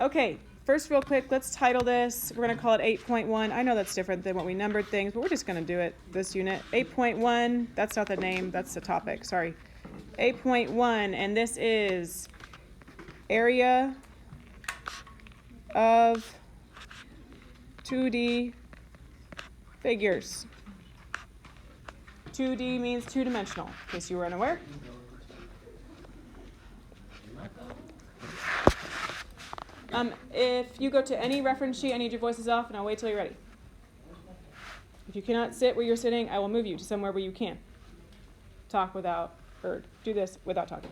Okay, first real quick, let's title this. We're going to call it 8.1. I know that's different than what we numbered things, but we're just going to do it, this unit. 8.1, that's not the name, that's the topic, sorry. 8.1, and this is area of 2D figures. 2D means two-dimensional, in case you were unaware. If you go to any reference sheet, I need your voices off, and I'll wait till you're ready. If you cannot sit where you're sitting, I will move you to somewhere where you can. Talk without, or do this without talking.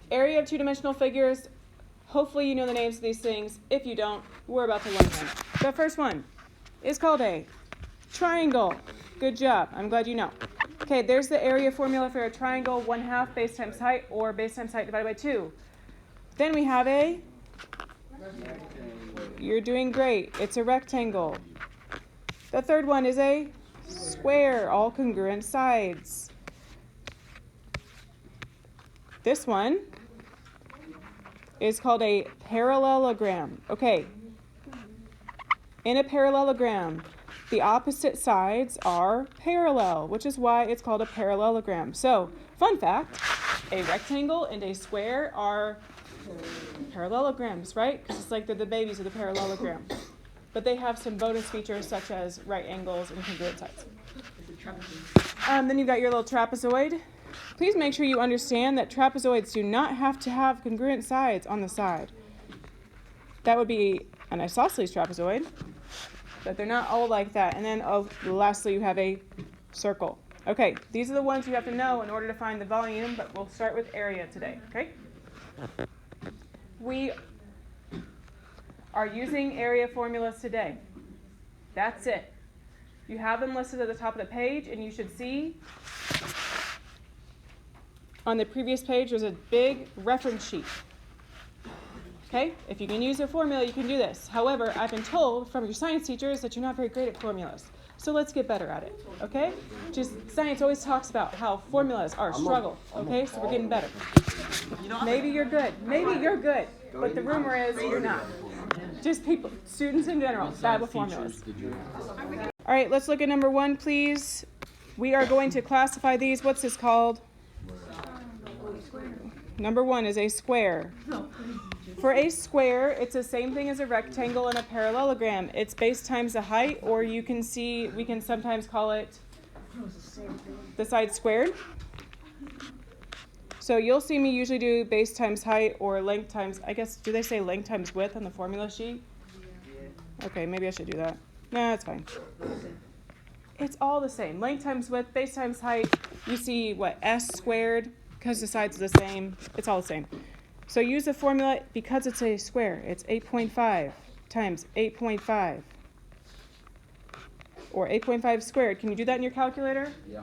Area of two-dimensional figures. Hopefully you know the names of these things. If you don't, we're about to learn them. The first one is called a triangle. Good job. I'm glad you know. Okay, there's the area formula for a triangle. 1/2 base times height, or base times height divided by 2. Then we have a, you're doing great, it's a rectangle. The third one is a square, all congruent sides. This one is called a parallelogram. Okay, in a parallelogram, the opposite sides are parallel, which is why it's called a parallelogram. So, fun fact, a rectangle and a square are parallelograms, right? Because it's like they're the babies of the parallelogram. But they have some bonus features such as right angles and congruent sides. Then you've got your little trapezoid. Please make sure you understand that trapezoids do not have to have congruent sides on the side. That would be an isosceles trapezoid, but they're not all like that. And then lastly, you have a circle. Okay, these are the ones you have to know in order to find the volume, but we'll start with area today, okay? We are using area formulas today. That's it. You have them listed at the top of the page, and you should see on the previous page there's a big reference sheet. Okay? If you can use a formula, you can do this. However, I've been told from your science teachers that you're not very great at formulas. So let's get better at it, okay? Just science always talks about how formulas are a struggle, okay? So we're getting better. Maybe you're good. Maybe you're good. But the rumor is you're not. Just people, students in general, bad with formulas. All right, let's look at number 1, please. We are going to classify these. What's this called? Number 1 is a square. For a square, it's the same thing as a rectangle and a parallelogram. It's base times the height, or you can see, we can sometimes call it the side squared. So you'll see me usually do base times height or length times, I guess, do they say length times width on the formula sheet? Okay, maybe I should do that. Nah, it's fine. It's all the same. Length times width, base times height. You see, what, s squared, because the sides are the same. It's all the same. So use the formula because it's a square. It's 8.5 times 8.5. Or 8.5 squared. Can you do that in your calculator? Yeah.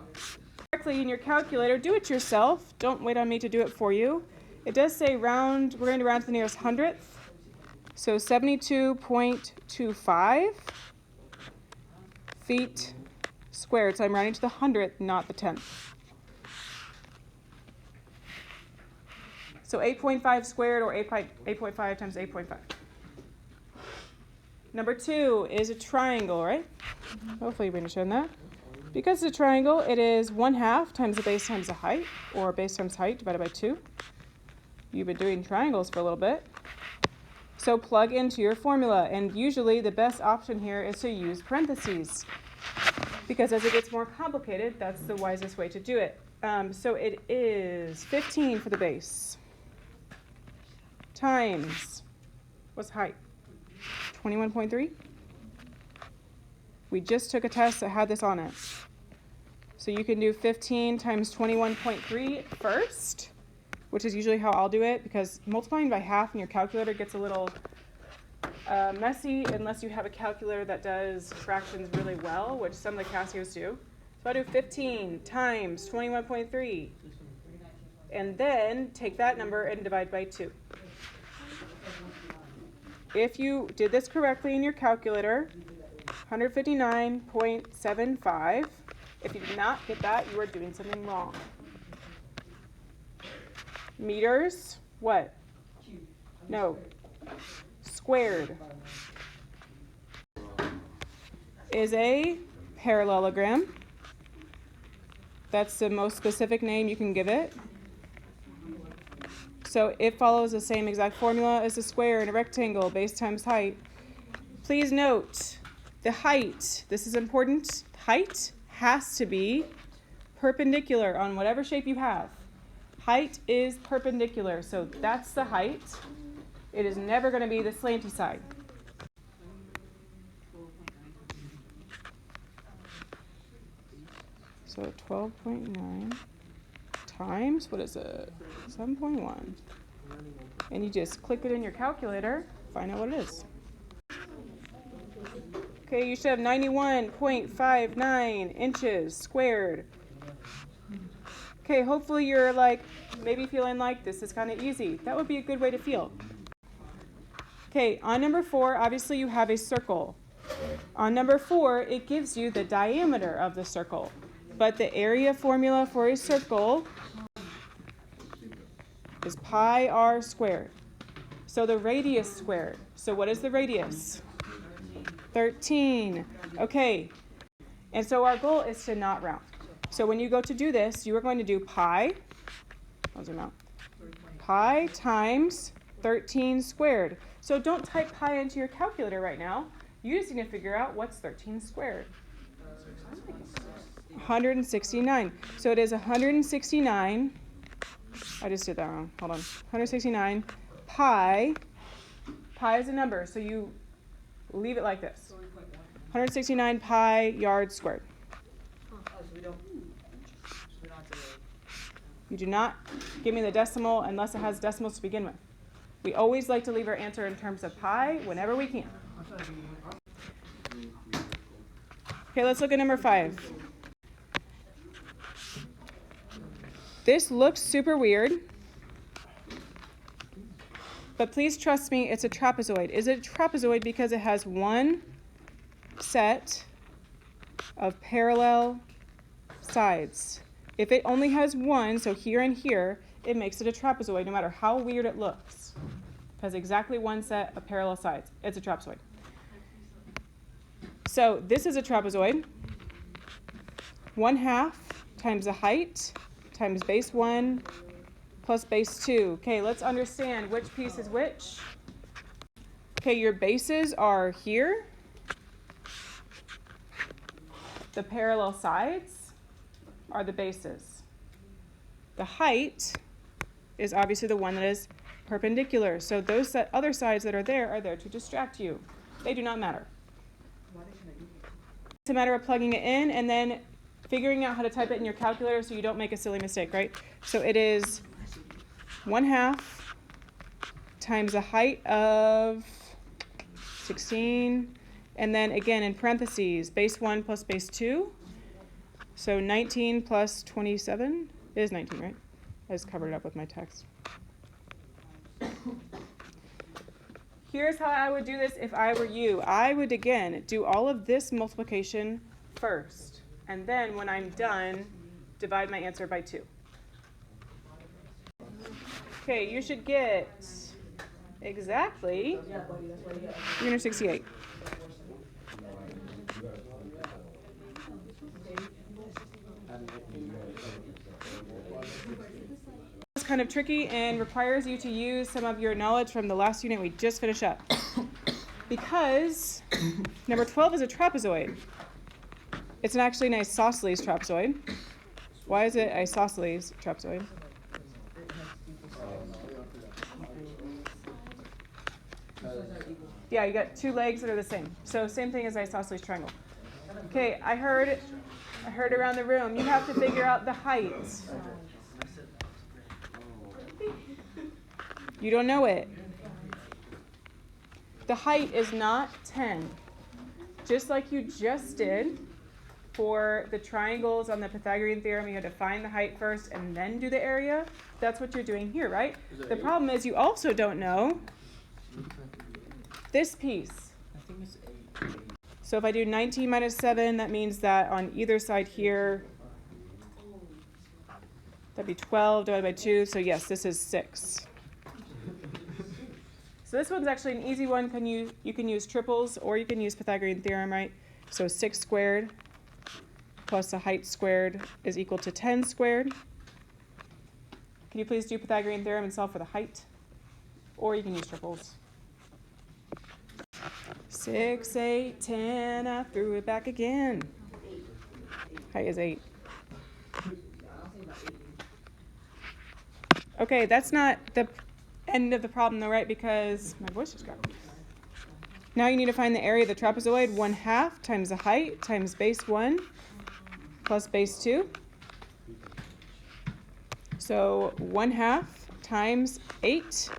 Correctly in your calculator, do it yourself. Don't wait on me to do it for you. It does say round, we're going to round to the nearest hundredth. So 72.25 feet squared. So I'm rounding to the hundredth, not the tenth. So 8.5 squared, or 8.5 times 8.5. Number 2 is a triangle, right? Hopefully you've understood that. Because it's a triangle, it is 1/2 times the base times the height, or base times height divided by 2. You've been doing triangles for a little bit. So plug into your formula, and usually the best option here is to use parentheses. Because as it gets more complicated, that's the wisest way to do it. So it is 15 for the base. Times, what's height? 21.3? We just took a test that had this on it. So you can do 15 times 21.3 first, which is usually how I'll do it, because multiplying by half in your calculator gets a little messy unless you have a calculator that does fractions really well, which some of the Casios do. So I do 15 times 21.3, and then take that number and divide by 2. If you did this correctly in your calculator, 159.75. If you did not get that, you are doing something wrong. Meters, what? No, squared is a parallelogram. That's the most specific name you can give it. So it follows the same exact formula as a square in a rectangle, base times height. Please note the height, this is important, height has to be perpendicular on whatever shape you have. Height is perpendicular, so that's the height. It is never going to be the slanty side. So 12.9 times, what is it? 7.1. And you just click it in your calculator, find out what it is. Okay, you should have 91.59 inches squared. Okay, hopefully you're like, maybe feeling like this is kind of easy. That would be a good way to feel. Okay, on number 4, obviously you have a circle. On number 4, it gives you the diameter of the circle. But the area formula for a circle is pi r squared. So the radius squared. So what is the radius? 13. Okay. And so our goal is to not round. So when you go to do this, you are going to do pi. I'll zoom out. Pi times 13 squared. So don't type pi into your calculator right now. You just need to figure out what's 13 squared. 169. So it is 169. I just did that wrong. Hold on. 169 pi. Pi is a number, so you leave it like this. 169 pi yards squared. You do not give me the decimal unless it has decimals to begin with. We always like to leave our answer in terms of pi whenever we can. Okay, let's look at number 5. This looks super weird, but please trust me, it's a trapezoid. Is it a trapezoid because it has one set of parallel sides? If it only has one, so here and here, it makes it a trapezoid no matter how weird it looks. It has exactly one set of parallel sides. It's a trapezoid. So this is a trapezoid. 1/2 times the height times base 1 plus base 2. Okay, let's understand which piece is which. Okay, your bases are here. The parallel sides are the bases. The height is obviously the one that is perpendicular. So those other sides that are there to distract you. They do not matter. It's a matter of plugging it in and then figuring out how to type it in your calculator so you don't make a silly mistake, right? So it is 1/2 times the height of 16, and then again in parentheses, base 1 plus base 2. So 19 plus 27 is 19, right? I just covered it up with my text. Here's how I would do this if I were you. I would, again, do all of this multiplication first. And then when I'm done, divide my answer by 2. Okay, you should get exactly 368. It's kind of tricky and requires you to use some of your knowledge from the last unit we just finished up. Because number 12 is a trapezoid. It's actually an isosceles trapezoid. Why is it isosceles trapezoid? Yeah, you got 2 legs that are the same. So same thing as isosceles triangle. Okay, I heard around the room, you have to figure out the height. You don't know it. The height is not 10. Just like you just did for the triangles on the Pythagorean theorem, you had to find the height first and then do the area. That's what you're doing here, right? The problem is you also don't know this piece. So if I do 19 minus 7, that means that on either side here, that'd be 12 divided by 2. So yes, this is 6. So this one's actually an easy one. You can use triples or you can use Pythagorean theorem, right? So 6 squared plus the height squared is equal to 10 squared. Can you please do Pythagorean theorem and solve for the height? Or you can use triples. 6, 8, 10, I threw it back again. Height is 8. Okay, that's not the end of the problem though, right? Because my voice just got. Now you need to find the area of the trapezoid. 1/2 times the height times base 1 plus base 2. So 1/2 times 8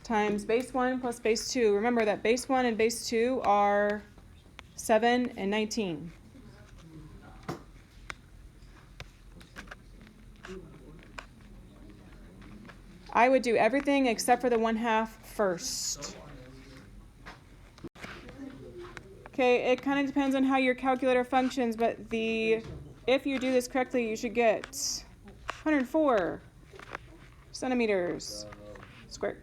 times base 1 plus base 2. Remember that base 1 and base 2 are 7 and 19. I would do everything except for the 1/2 first. Okay, it kind of depends on how your calculator functions, but if you do this correctly, you should get 104 centimeters squared.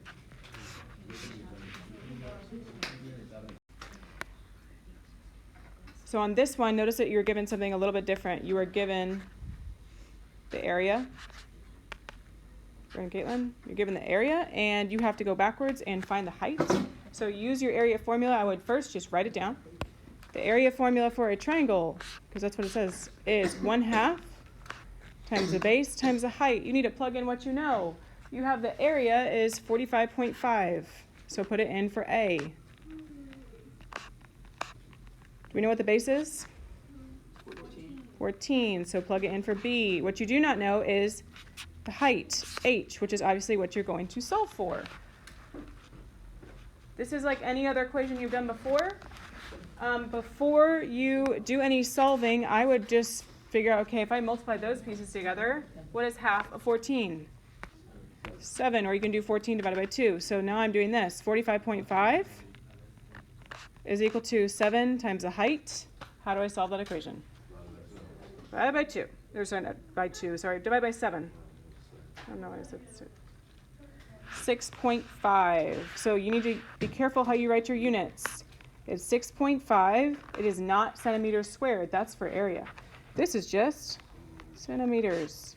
So on this one, notice that you're given something a little bit different. You are given the area. Caitlin, you're given the area, and you have to go backwards and find the height. So use your area formula. I would first just write it down. The area formula for a triangle, because that's what it says, is 1/2 times the base times the height. You need to plug in what you know. You have the area is 45.5, so put it in for A. Do we know what the base is? 14, so plug it in for B. What you do not know is the height, H, which is obviously what you're going to solve for. This is like any other equation you've done before. Before you do any solving, I would just figure out, okay, if I multiply those pieces together, what is 1/2 of 14? 7, or you can do 14 divided by 2. So now I'm doing this. 45.5 is equal to 7 times the height. How do I solve that equation? Divided by 2. Divide by 7. I don't know what I said. 6.5. So you need to be careful how you write your units. It's 6.5. It is not centimeters squared. That's for area. This is just centimeters.